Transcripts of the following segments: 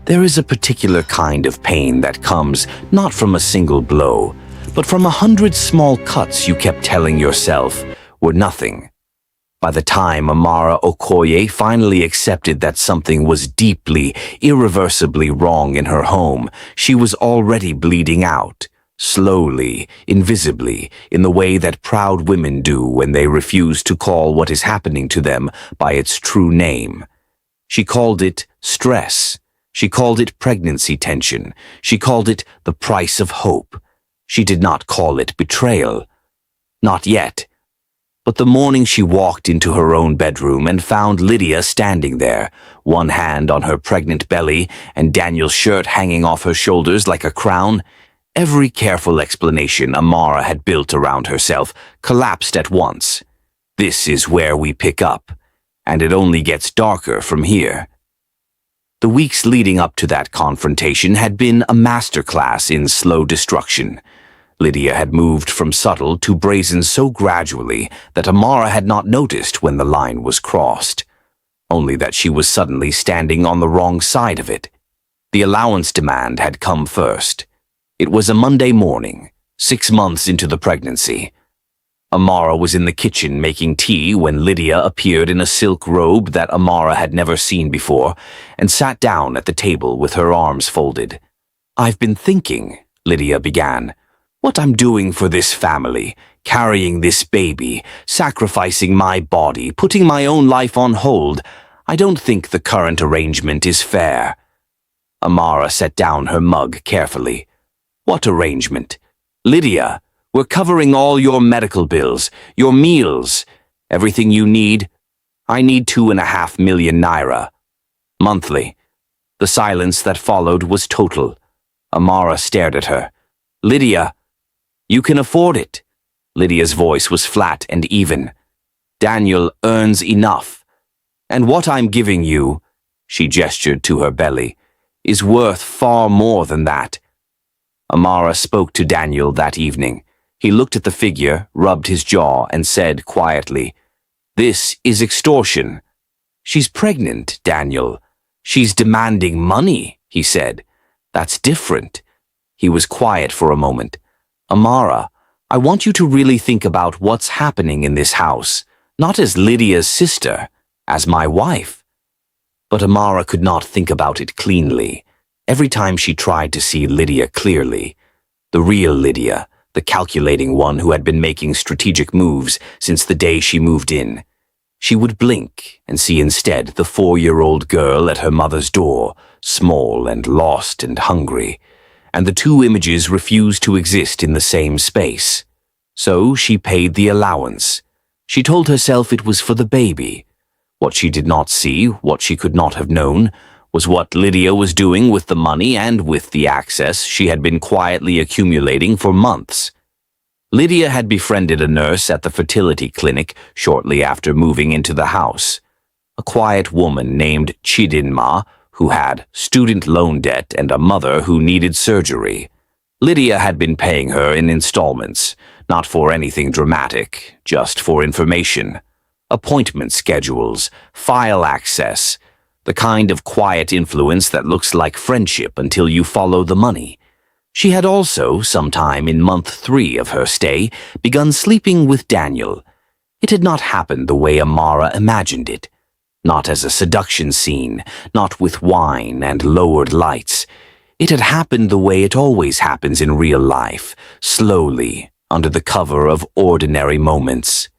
There is a particular kind of pain that comes not from a single blow, but from 100 small cuts you kept telling yourself were nothing. By the time Amara Okoye finally accepted that something was deeply, irreversibly wrong in her home, she was already bleeding out, slowly, invisibly, in the way that proud women do when they refuse to call what is happening to them by its true name. She called it stress. She called it pregnancy tension. She called it the price of hope. She did not call it betrayal. Not yet. But the morning she walked into her own bedroom and found Lydia standing there, one hand on her pregnant belly and Daniel's shirt hanging off her shoulders like a crown, every careful explanation Amara had built around herself collapsed at once. This is where we pick up, and it only gets darker from here. The weeks leading up to that confrontation had been a masterclass in slow destruction. Lydia had moved from subtle to brazen so gradually that Amara had not noticed when the line was crossed, only that she was suddenly standing on the wrong side of it. The allowance demand had come first. It was a Monday morning, 6 months into the pregnancy. Amara was in the kitchen making tea when Lydia appeared in a silk robe that Amara had never seen before and sat down at the table with her arms folded. "I've been thinking," Lydia began, "what I'm doing for this family, carrying this baby, sacrificing my body, putting my own life on hold. I don't think the current arrangement is fair." Amara set down her mug carefully. "What arrangement?" "Lydia, we're covering all your medical bills, your meals, everything you need. I need 2.5 million naira. Monthly." The silence that followed was total. Amara stared at her. "Lydia, you can afford it." Lydia's voice was flat and even. "Daniel earns enough. And what I'm giving you," she gestured to her belly, "is worth far more than that." Amara spoke to Daniel that evening. He looked at the figure, rubbed his jaw, and said quietly, "This is extortion." "She's pregnant, Daniel. She's demanding money," he said. "That's different." He was quiet for a moment. "Amara, I want you to really think about what's happening in this house, not as Lydia's sister, as my wife." But Amara could not think about it cleanly. Every time she tried to see Lydia clearly, the real Lydia, the calculating one who had been making strategic moves since the day she moved in, she would blink and see instead the 4-year-old girl at her mother's door, small and lost and hungry, and the two images refused to exist in the same space. So she paid the allowance. She told herself it was for the baby. What she did not see, what she could not have known, was what Lydia was doing with the money and with the access she had been quietly accumulating for months. Lydia had befriended a nurse at the fertility clinic shortly after moving into the house, a quiet woman named Chidinma who had student loan debt and a mother who needed surgery. Lydia had been paying her in installments, not for anything dramatic, just for information. Appointment schedules, file access, the kind of quiet influence that looks like friendship until you follow the money. She had also, sometime in month 3 of her stay, begun sleeping with Daniel. It had not happened the way Amara imagined it. Not as a seduction scene, not with wine and lowered lights. It had happened the way it always happens in real life, slowly, under the cover of ordinary moments.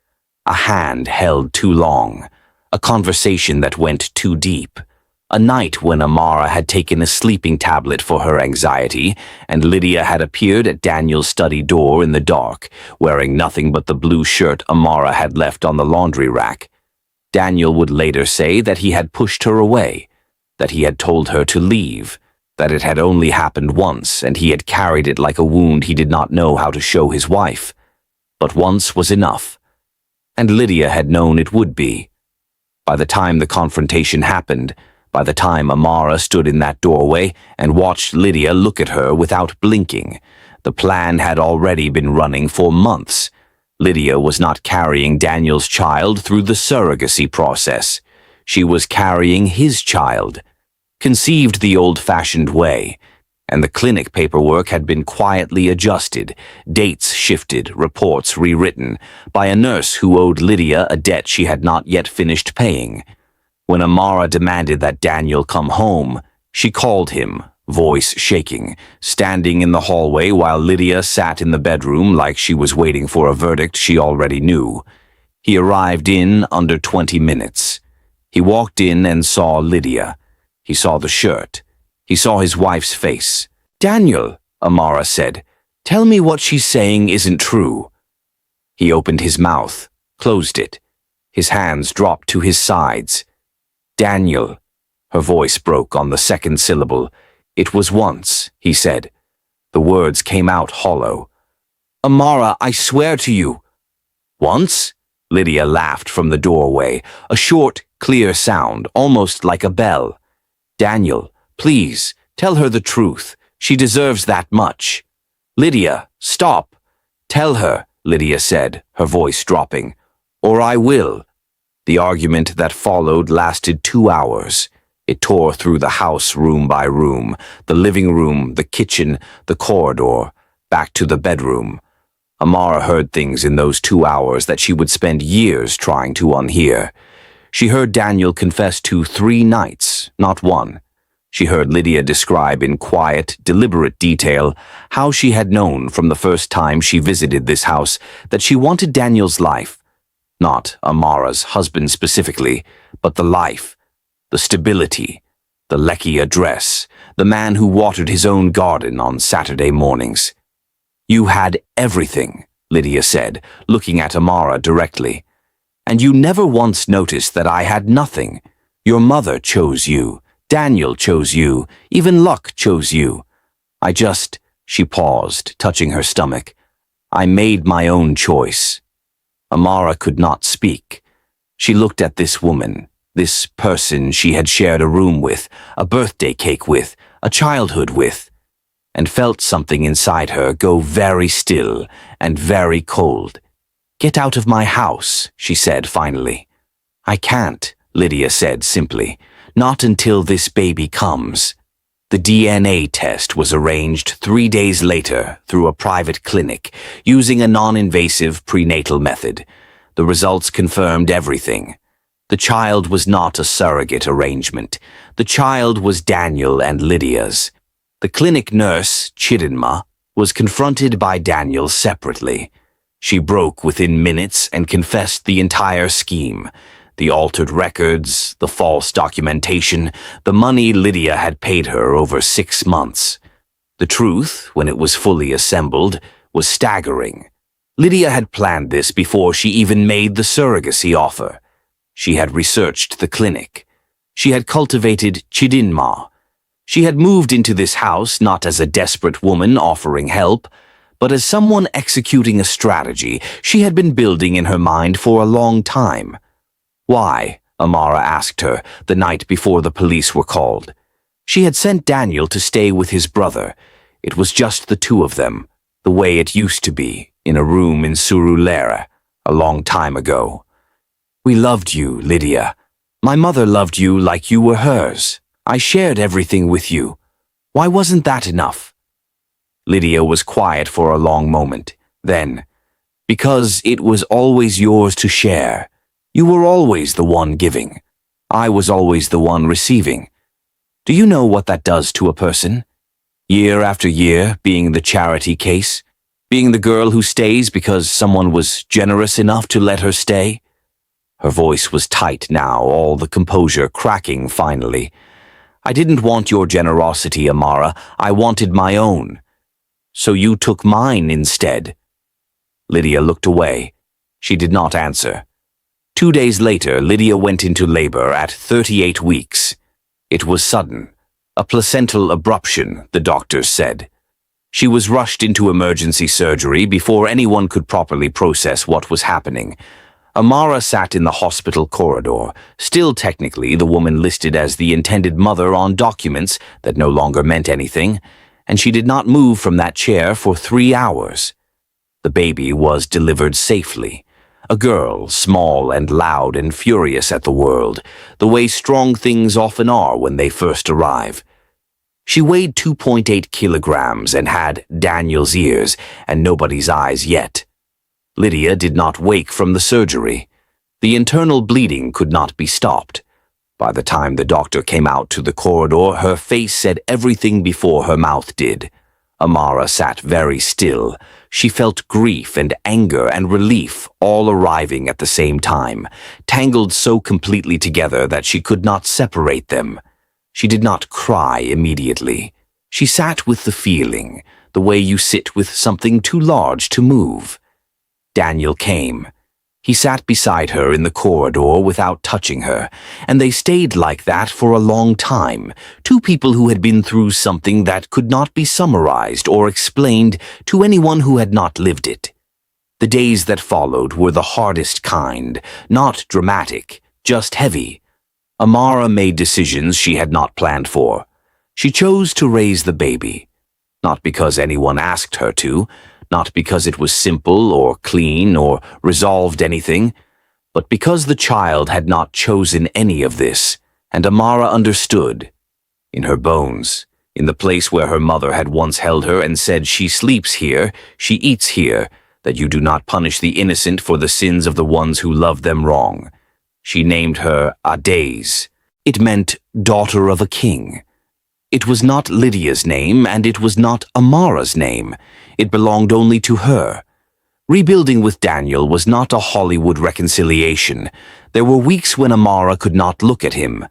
A hand held too long, a conversation that went too deep, a night when Amara had taken a sleeping tablet for her anxiety, and Lydia had appeared at Daniel's study door in the dark, wearing nothing but the blue shirt Amara had left on the laundry rack. Daniel would later say that he had pushed her away, that he had told her to leave, that it had only happened once and he had carried it like a wound he did not know how to show his wife. But once was enough, and Lydia had known it would be. By the time the confrontation happened, by the time Amara stood in that doorway and watched Lydia look at her without blinking, the plan had already been running for months. Lydia was not carrying Daniel's child through the surrogacy process. She was carrying his child. conceived the old-fashioned way, and the clinic paperwork had been quietly adjusted, dates shifted, reports rewritten, by a nurse who owed Lydia a debt she had not yet finished paying. When Amara demanded that Daniel come home, she called him, voice shaking, standing in the hallway while Lydia sat in the bedroom like she was waiting for a verdict she already knew. He arrived in under 20 minutes. He walked in and saw Lydia. He saw the shirt. He saw his wife's face. "Daniel," Amara said, "tell me what she's saying isn't true." He opened his mouth, closed it. His hands dropped to his sides. "Daniel." Her voice broke on the second syllable. "It was once," he said. The words came out hollow. "Amara, I swear to you." "Once?" Lydia laughed from the doorway, a short, clear sound, almost like a bell. "Daniel, please, tell her the truth. She deserves that much." "Lydia, stop." "Tell her," Lydia said, her voice dropping, "or I will." The argument that followed lasted 2 hours. It tore through the house room by room, the living room, the kitchen, the corridor, back to the bedroom. Amara heard things in those 2 hours that she would spend years trying to unhear. She heard Daniel confess to 3 nights, not one. She heard Lydia describe in quiet, deliberate detail how she had known from the first time she visited this house that she wanted Daniel's life. Not Amara's husband specifically, but the life, the stability, the Lecky address, the man who watered his own garden on Saturday mornings. "You had everything," Lydia said, looking at Amara directly. "And you never once noticed that I had nothing. Your mother chose you. Daniel chose you. Even luck chose you. She paused, touching her stomach. "I made my own choice." Amara could not speak. She looked at this woman, this person she had shared a room with, a birthday cake with, a childhood with, and felt something inside her go very still and very cold. "Get out of my house," she said finally. "I can't," Lydia said simply. "Not until this baby comes." The DNA test was arranged 3 days later through a private clinic using a non-invasive prenatal method. The results confirmed everything. The child was not a surrogate arrangement. The child was Daniel and Lydia's. The clinic nurse, Chidinma, was confronted by Daniel separately. She broke within minutes and confessed the entire scheme. The altered records, the false documentation, the money Lydia had paid her over 6 months. The truth, when it was fully assembled, was staggering. Lydia had planned this before she even made the surrogacy offer. She had researched the clinic. She had cultivated Chidinma. She had moved into this house not as a desperate woman offering help, but as someone executing a strategy she had been building in her mind for a long time. "Why?" Amara asked her the night before the police were called. She had sent Daniel to stay with his brother. It was just the 2 of them, the way it used to be, in a room in Surulere, a long time ago. "We loved you, Lydia. My mother loved you like you were hers. I shared everything with you. Why wasn't that enough?" Lydia was quiet for a long moment. Then, "Because it was always yours to share. You were always the one giving. I was always the one receiving. Do you know what that does to a person? Year after year, being the charity case, being the girl who stays because someone was generous enough to let her stay." Her voice was tight now, all the composure cracking finally. "I didn't want your generosity, Amara. I wanted my own. So you took mine instead." Lydia looked away. She did not answer. 2 days later, Lydia went into labor at 38 weeks. It was sudden. A placental abruption, the doctors said. She was rushed into emergency surgery before anyone could properly process what was happening. Amara sat in the hospital corridor, still technically the woman listed as the intended mother on documents that no longer meant anything, and she did not move from that chair for 3 hours. The baby was delivered safely. A girl, small and loud and furious at the world, the way strong things often are when they first arrive. She weighed 2.8 kilograms and had Daniel's ears and nobody's eyes yet. Lydia did not wake from the surgery. The internal bleeding could not be stopped. By the time the doctor came out to the corridor, her face said everything before her mouth did. Amara sat very still. She felt grief and anger and relief all arriving at the same time, tangled so completely together that she could not separate them. She did not cry immediately. She sat with the feeling, the way you sit with something too large to move. Daniel came. He sat beside her in the corridor without touching her, and they stayed like that for a long time, two people who had been through something that could not be summarized or explained to anyone who had not lived it. The days that followed were the hardest kind, not dramatic, just heavy. Amara made decisions she had not planned for. She chose to raise the baby, not because anyone asked her to, not because it was simple or clean or resolved anything, but because the child had not chosen any of this, and Amara understood. In her bones, in the place where her mother had once held her and said, "She sleeps here, she eats here, that you do not punish the innocent for the sins of the ones who love them wrong." She named her Ades. It meant daughter of a king. It was not Lydia's name, and it was not Amara's name. It belonged only to her. Rebuilding with Daniel was not a Hollywood reconciliation. There were weeks when Amara could not look at him.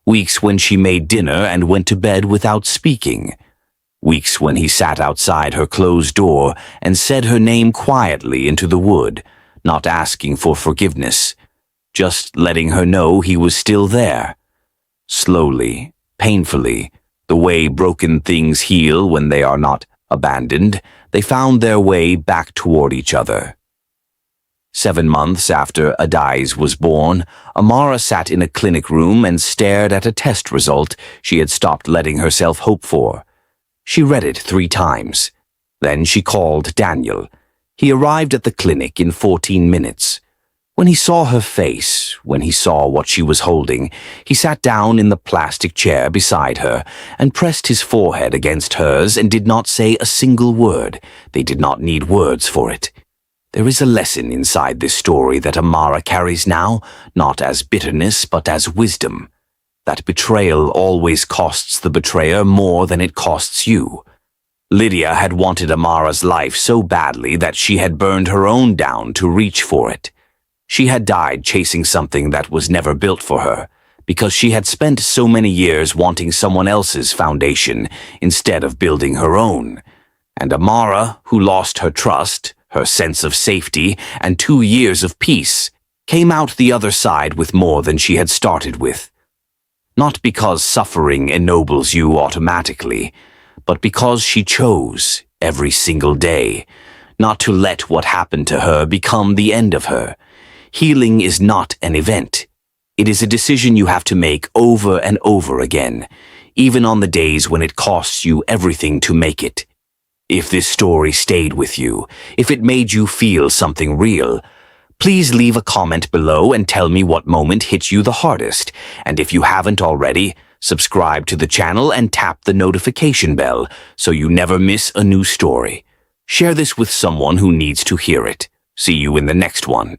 Weeks when she made dinner and went to bed without speaking. Weeks when he sat outside her closed door and said her name quietly into the wood, not asking for forgiveness, just letting her know he was still there. Slowly, painfully, the way broken things heal when they are not abandoned, they found their way back toward each other. 7 months after Ades was born, Amara sat in a clinic room and stared at a test result she had stopped letting herself hope for. She read it 3 times. Then she called Daniel. He arrived at the clinic in 14 minutes. When he saw her face, when he saw what she was holding, he sat down in the plastic chair beside her and pressed his forehead against hers and did not say a single word. They did not need words for it. There is a lesson inside this story that Amara carries now, not as bitterness but as wisdom. That betrayal always costs the betrayer more than it costs you. Lydia had wanted Amara's life so badly that she had burned her own down to reach for it. She had died chasing something that was never built for her, because she had spent so many years wanting someone else's foundation instead of building her own. And Amara, who lost her trust, her sense of safety, and 2 years of peace, came out the other side with more than she had started with. Not because suffering ennobles you automatically, but because she chose, every single day, not to let what happened to her become the end of her. Healing is not an event. It is a decision you have to make over and over again, even on the days when it costs you everything to make it. If this story stayed with you, if it made you feel something real, please leave a comment below and tell me what moment hit you the hardest. And if you haven't already, subscribe to the channel and tap the notification bell so you never miss a new story. Share this with someone who needs to hear it. See you in the next one.